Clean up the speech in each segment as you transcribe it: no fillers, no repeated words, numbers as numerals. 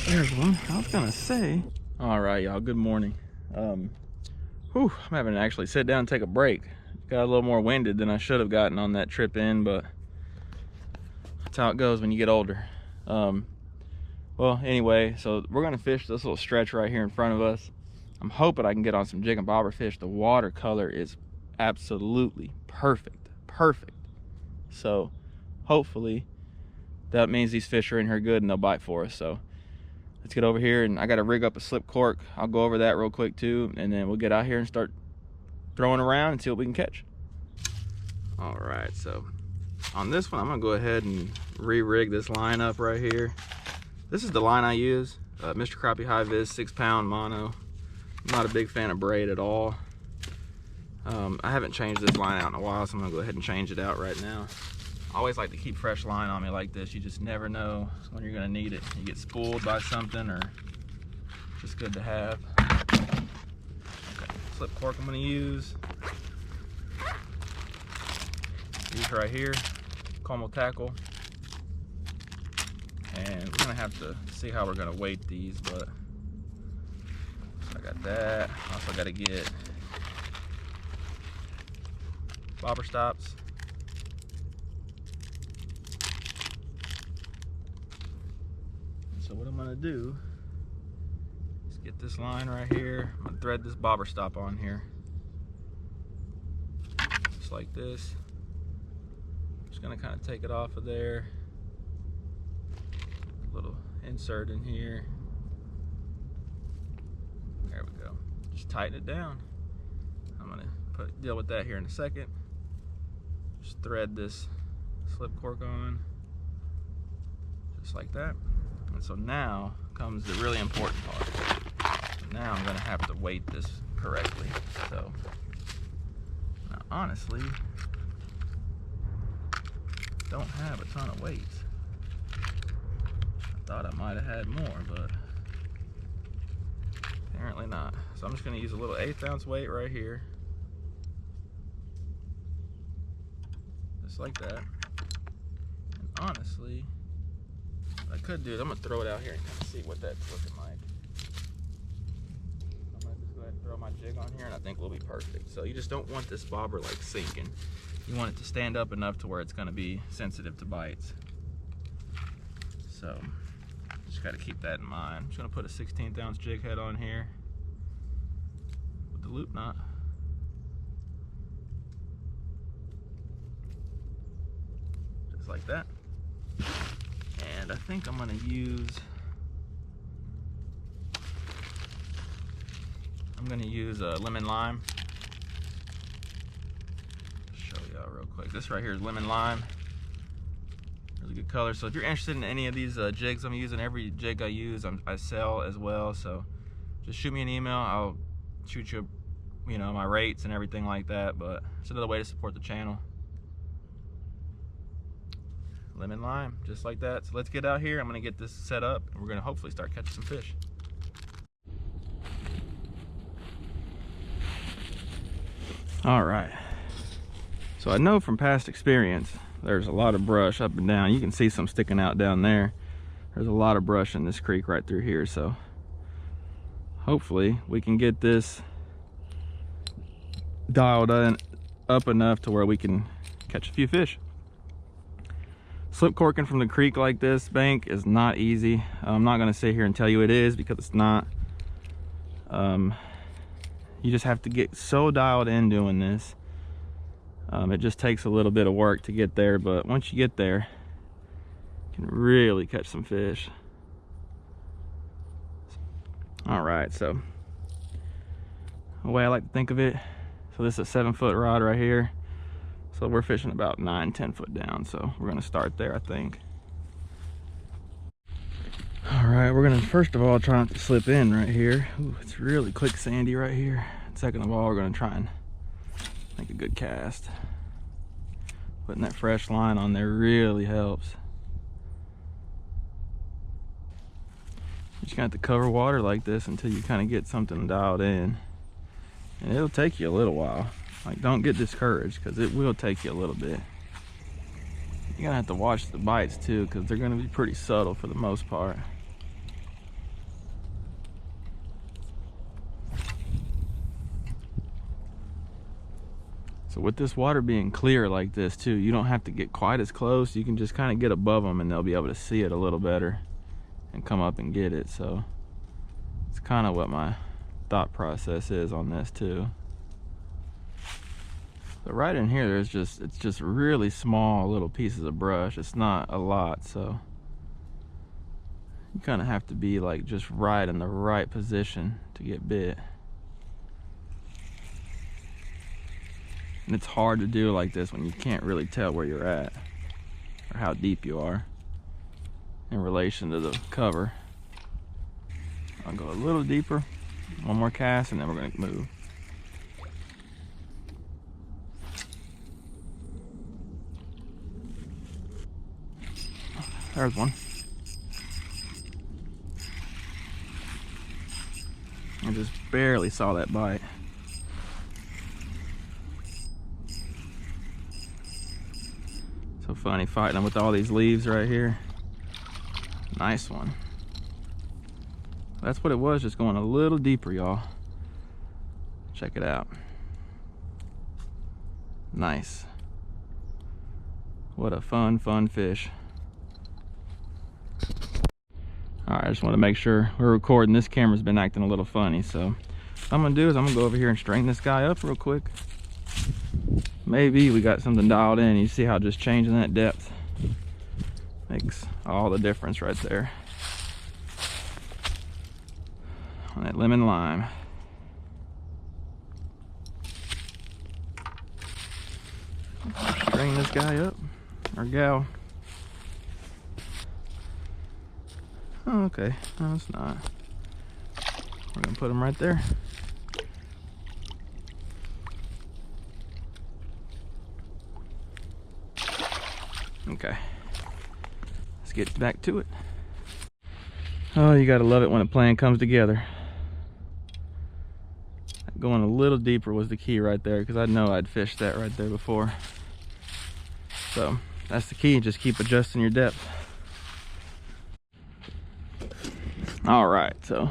There's one. I was gonna say. All right, y'all. Good morning. I'm having to actually sit down and take a break. Got a little more winded than I should have gotten on that trip in, but that's how it goes when you get older. Well, anyway, so we're gonna fish this little stretch right here in front of us. I'm hoping I can get on some jig and bobber fish. The watercolor is absolutely perfect. So hopefully that means these fish are in here good and they'll bite for us. So let's get over here, and I got to rig up a slip cork. I'll go over that real quick too, and then we'll get out here and start throwing around and see what we can catch. All right, so on this one, I'm gonna go ahead and re-rig this line up right here. This is the line I use, Mr. Crappie High Vis 6-pound mono. I'm not a big fan of braid at all. I haven't changed this line out in a while, so I'm gonna go ahead and change it out right now. I always like to keep fresh line on me like this. You just never know when you're gonna need it. You get spooled by something, or just good to have. Okay, slip cork I'm gonna use. These right here, Camo tackle. And we're gonna have to see how we're gonna weight these, but I got that. Also gotta get bobber stops. So what I'm gonna do is get this line right here. I'm gonna thread this bobber stop on here, just like this. Just gonna kind of take it off of there. A little insert in here. There we go. Just tighten it down. I'm gonna deal with that here in a second. Just thread this slip cork on, just like that. And so now comes the really important part. Now I'm gonna have to weight this correctly. So now, honestly, don't have a ton of weight. I thought I might have had more, but apparently not. So I'm just gonna use a little 1/8 ounce weight right here. Just like that. And honestly, what I could do is I'm gonna throw it out here and kind of see what that's looking like. I'm gonna just go ahead and throw my jig on here, and I think we'll be perfect. So you just don't want this bobber like sinking. You want it to stand up enough to where it's gonna be sensitive to bites. So just gotta keep that in mind. I'm just gonna put a 1/16 ounce jig head on here with the loop knot. Just like that. And I think I'm gonna use lemon lime. Show y'all real quick. This right here is lemon lime. Really good color. So if you're interested in any of these jigs I'm using, every jig I use I sell as well. So just shoot me an email. I'll shoot you, my rates and everything like that. But it's another way to support the channel. Lemon lime, just like that. So let's get out here. I'm gonna get this set up, and we're gonna hopefully start catching some fish. All right. So I know from past experience, there's a lot of brush up and down. You can see some sticking out down there. There's a lot of brush in this creek right through here. So hopefully we can get this dialed up enough to where we can catch a few fish. Slip corking from the creek like this bank is not easy. I'm not gonna sit here and tell you it is, because it's not. You just have to get so dialed in doing this. It just takes a little bit of work to get there, but once you get there, you can really catch some fish. All right, so the way I like to think of it, so this is a 7-foot rod right here. So we're fishing about 9-10 foot down, so we're gonna start there, I think. All right, we're gonna first of all try not to slip in right here. Ooh, it's really quicksandy right here. Second of all, we're gonna try and make a good cast. Putting that fresh line on there really helps. You just got to cover water like this until you kind of get something dialed in, and it'll take you a little while. Like, don't get discouraged, because it will take you a little bit. You're gonna have to watch the bites too, because they're gonna be pretty subtle for the most part. So with this water being clear like this too, you don't have to get quite as close. You can just kind of get above them and they'll be able to see it a little better and come up and get it. So it's kind of what my thought process is on this too. But right in here, it's just really small little pieces of brush. It's not a lot, so you kind of have to be like just right in the right position to get bit. And it's hard to do like this when you can't really tell where you're at or how deep you are in relation to the cover. I'll go a little deeper, one more cast, and then we're going to move. There's one. I just barely saw that bite. So funny fighting them with all these leaves right here. Nice one. That's what it was, just going a little deeper, y'all. Check it out. Nice. What a fun fish. Alright, I just want to make sure we're recording. This camera's been acting a little funny, so what I'm gonna do is I'm gonna go over here and straighten this guy up real quick. Maybe we got something dialed in. You see how just changing that depth makes all the difference right there on that lemon lime. Straighten this guy up, or gal. Oh, okay, no, it's not. We're gonna put him right there. Okay, let's get back to it. Oh, you gotta love it when a plan comes together. Going a little deeper was the key right there, because I know I'd fished that right there before. So that's the key, just keep adjusting your depth. All right, so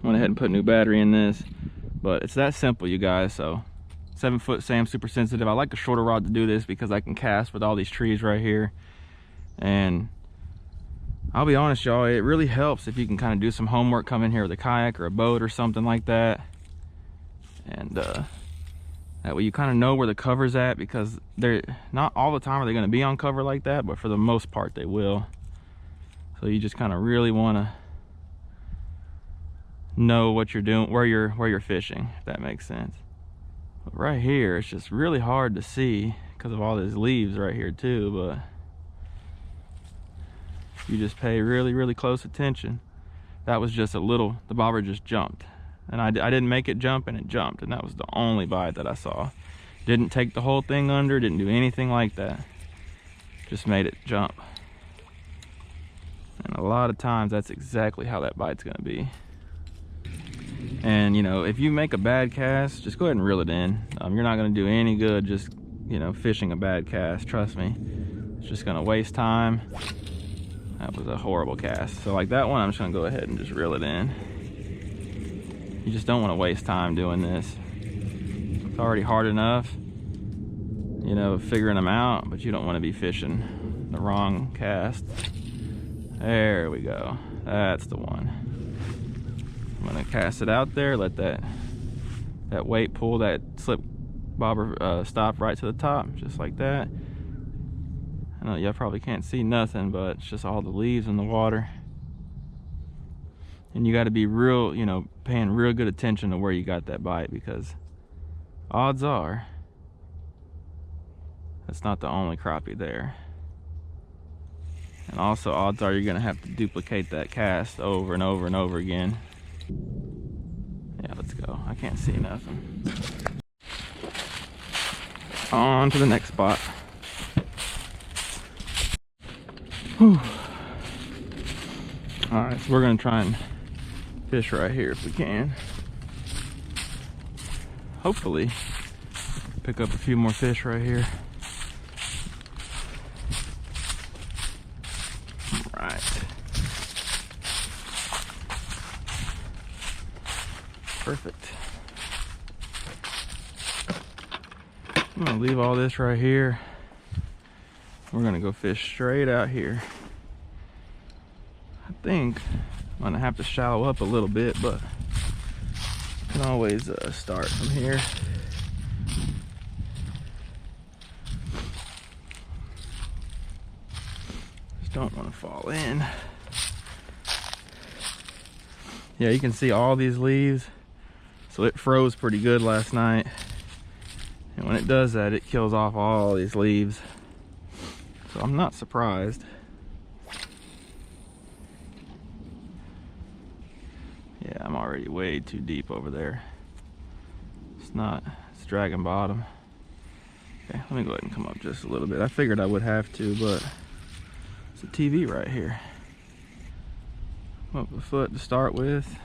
went ahead and put a new battery in this, but it's that simple, you guys. So 7-foot Sam, super sensitive. I like a shorter rod to do this because I can cast with all these trees right here. And I'll be honest, y'all, it really helps if you can kind of do some homework, come in here with a kayak or a boat or something like that. And that way you kind of know where the cover's at, because they're not all the time are they going to be on cover like that, but for the most part they will. So you just kind of really want to know what you're doing, where you're fishing, if that makes sense. But right here, it's just really hard to see because of all these leaves right here too, but you just pay really close attention. That was just a little, the bobber just jumped. And I didn't make it jump, and it jumped, and that was the only bite that I saw. Didn't take the whole thing under, didn't do anything like that. Just made it jump. And a lot of times that's exactly how that bite's gonna be. And you know, if you make a bad cast, just go ahead and reel it in. You're not gonna do any good just, you know, fishing a bad cast, trust me. It's just gonna waste time. That was a horrible cast. So like that one, I'm just gonna go ahead and just reel it in. You just don't want to waste time doing this. It's already hard enough, you know, figuring them out, but you don't want to be fishing the wrong cast. There we go. That's the one. I'm gonna cast it out there, let that weight pull that slip bobber stop right to the top, just like that. I know y'all probably can't see nothing, but it's just all the leaves in the water. And you got to be real, you know, paying real good attention to where you got that bite, because odds are that's not the only crappie there. And also odds are you're going to have to duplicate that cast over and over and over again. Yeah, let's go. I can't see nothing. On to the next spot. Whew. All right, so we're going to try and fish right here if we can. Hopefully pick up a few more fish right here. All right. Perfect. I'm gonna leave all this right here. We're gonna go fish straight out here. I think I'm gonna have to shallow up a little bit, but I can always start from here. Just don't want to fall in. Yeah, you can see all these leaves. So it froze pretty good last night. And when it does that, it kills off all these leaves. So I'm not surprised. Yeah, I'm already way too deep over there. It's dragging bottom. Okay, let me go ahead and come up just a little bit. I figured I would have to, but it's a TV right here. Up a foot to start with.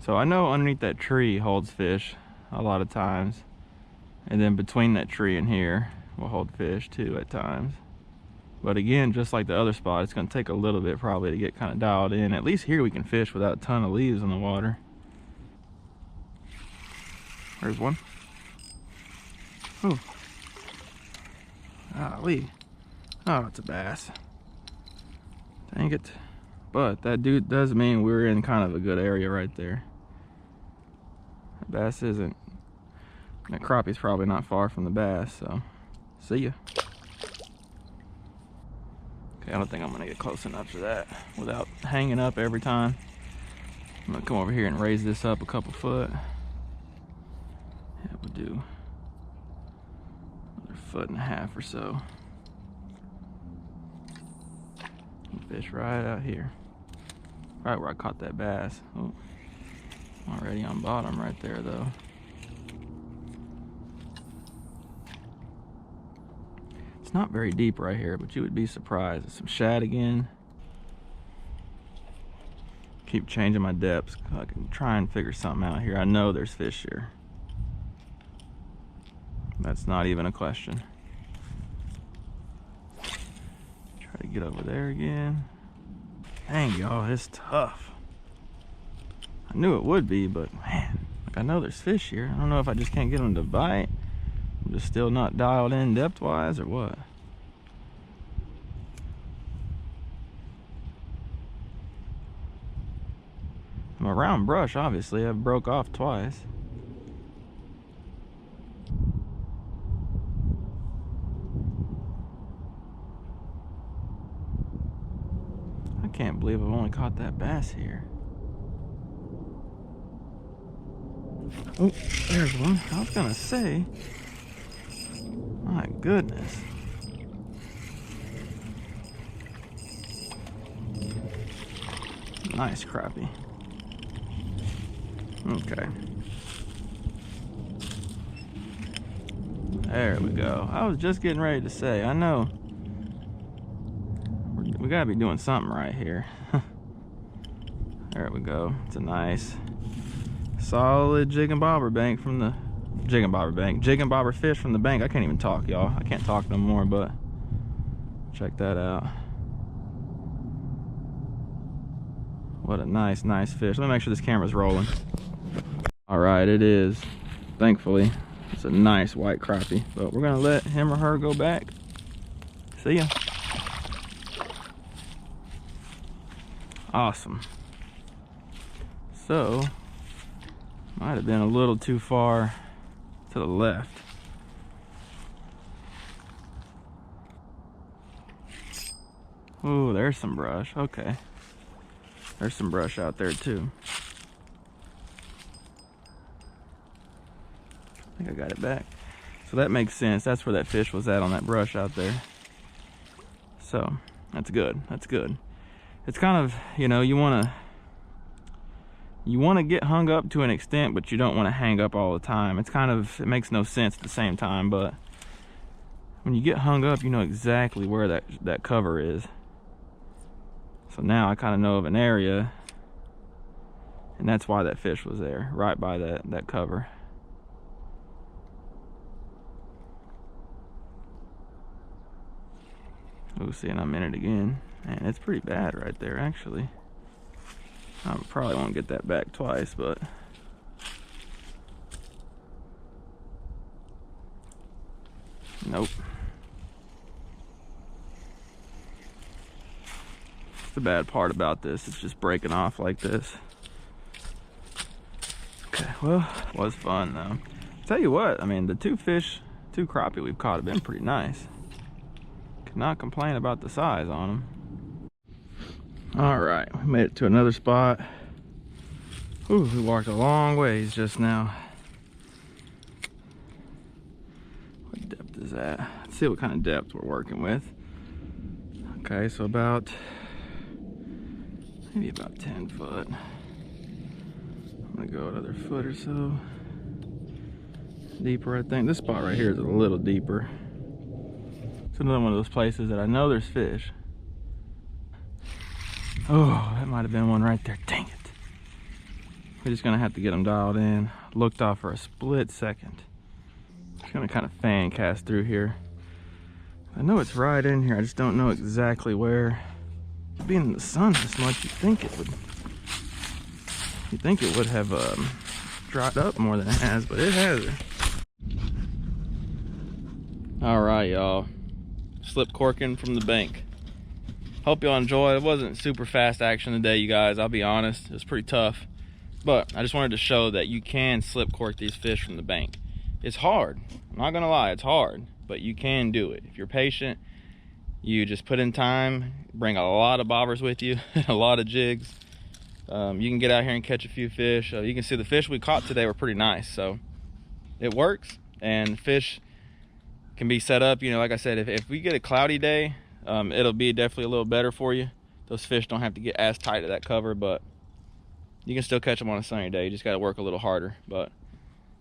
So I know underneath that tree holds fish a lot of times. And then between that tree and here will hold fish too at times. But again, just like the other spot, it's gonna take a little bit probably to get kind of dialed in. At least here we can fish without a ton of leaves in the water. There's one. Ooh. Golly. Oh, it's a bass. Dang it. But that dude does mean we're in kind of a good area right there. That bass isn't. That crappie's probably not far from the bass, so see ya. Okay, I don't think I'm gonna get close enough to that without hanging up every time. I'm gonna come over here and raise this up a couple foot. Yeah, we'll do another 1.5 feet or so. Fish right out here. Right where I caught that bass. Oh, already on bottom right there though. It's not very deep right here, but you would be surprised. It's some shad again. Keep changing my depths. I can try and figure something out here. I know there's fish here. That's not even a question. Try to get over there again. Dang, y'all, it's tough. I knew it would be, but man, like I know there's fish here. I don't know if I just can't get them to bite. I'm just still not dialed in depth-wise or what. I'm around brush, obviously. I've broke off twice. I can't believe I've only caught that bass here. Oh, there's one. I was gonna say, my goodness. Nice crappie. Okay. There we go. I was just getting ready to say, I know we gotta be doing something right here. There we go. It's a nice solid jig and bobber bank from the jig and bobber fish from the bank. I can't even talk, y'all. I can't talk no more, but check that out. What a nice fish. Let me make sure this camera's rolling. All right, it is. Thankfully, it's a nice white crappie, but we're gonna let him or her go back. See ya. Awesome. So, might have been a little too far to the left. Ooh, there's some brush. Okay. There's some brush out there too. I think I got it back. So that makes sense. That's where that fish was at, on that brush out there. So, that's good. That's good. It's kind of, you know, you want to get hung up to an extent, but you don't want to hang up all the time. It's kind of, it makes no sense at the same time, but when you get hung up, you know exactly where that cover is. So now I kind of know of an area, and that's why that fish was there, right by that cover. Oh, see, and I'm in it again. Man, it's pretty bad right there, actually. I probably won't get that back twice, but Nope. The bad part about this, it's just breaking off like this. Okay, well, it was fun though. Tell you what, I mean, the two crappie we've caught have been pretty nice. Cannot complain about the size on them. All right, we made it to another spot. Ooh, we walked a long ways just now. What depth is that? Let's see what kind of depth we're working with. Okay, so maybe about 10 foot. I'm gonna go another foot or so deeper. I think this spot right here is a little deeper. It's another one of those places that I know there's fish. Oh, that might have been one right there. Dang it. We're just gonna have to get them dialed in. Looked off for a split second. Just gonna kind of fan cast through here. I know it's right in here. I just don't know exactly where. Being in the sun this much, you'd think it would have dried up more than it has, but it hasn't. All right, y'all. Slip corking from the bank. Hope y'all enjoy. It wasn't super fast action today, you guys. I'll be honest, it was pretty tough. But I just wanted to show that you can slip cork these fish from the bank. It's hard. I'm not gonna lie, it's hard, but you can do it if you're patient. You just put in time, bring a lot of bobbers with you, a lot of jigs. You can get out here and catch a few fish. You can see the fish we caught today were pretty nice, so it works. And fish can be set up, you know, like I said, if we get a cloudy day, it'll be definitely a little better for you. Those fish don't have to get as tight to that cover, but you can still catch them on a sunny day. You just got to work a little harder. But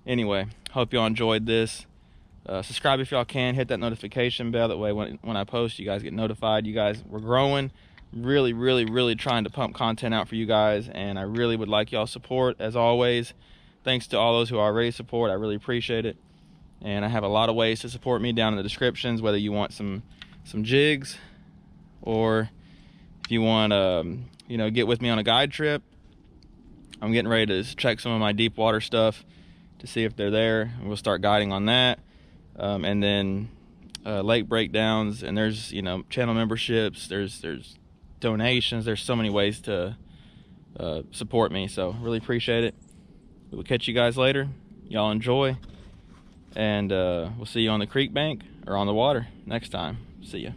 anyway, hope y'all enjoyed this. Subscribe if y'all can, hit that notification bell, that way when I post, you guys get notified. You guys, we're growing, really trying to pump content out for you guys, and I really would like y'all support as always. Thanks to all those who already support, I really appreciate it. And I have a lot of ways to support me down in the descriptions, whether you want some jigs, or if you want you know, get with me on a guide trip. I'm getting ready to check some of my deep water stuff to see if they're there, and we'll start guiding on that. And then lake breakdowns, and there's, you know, channel memberships, there's donations, there's so many ways to support me, so really appreciate it. We'll catch you guys later. Y'all enjoy, and we'll see you on the creek bank or on the water next time. See ya.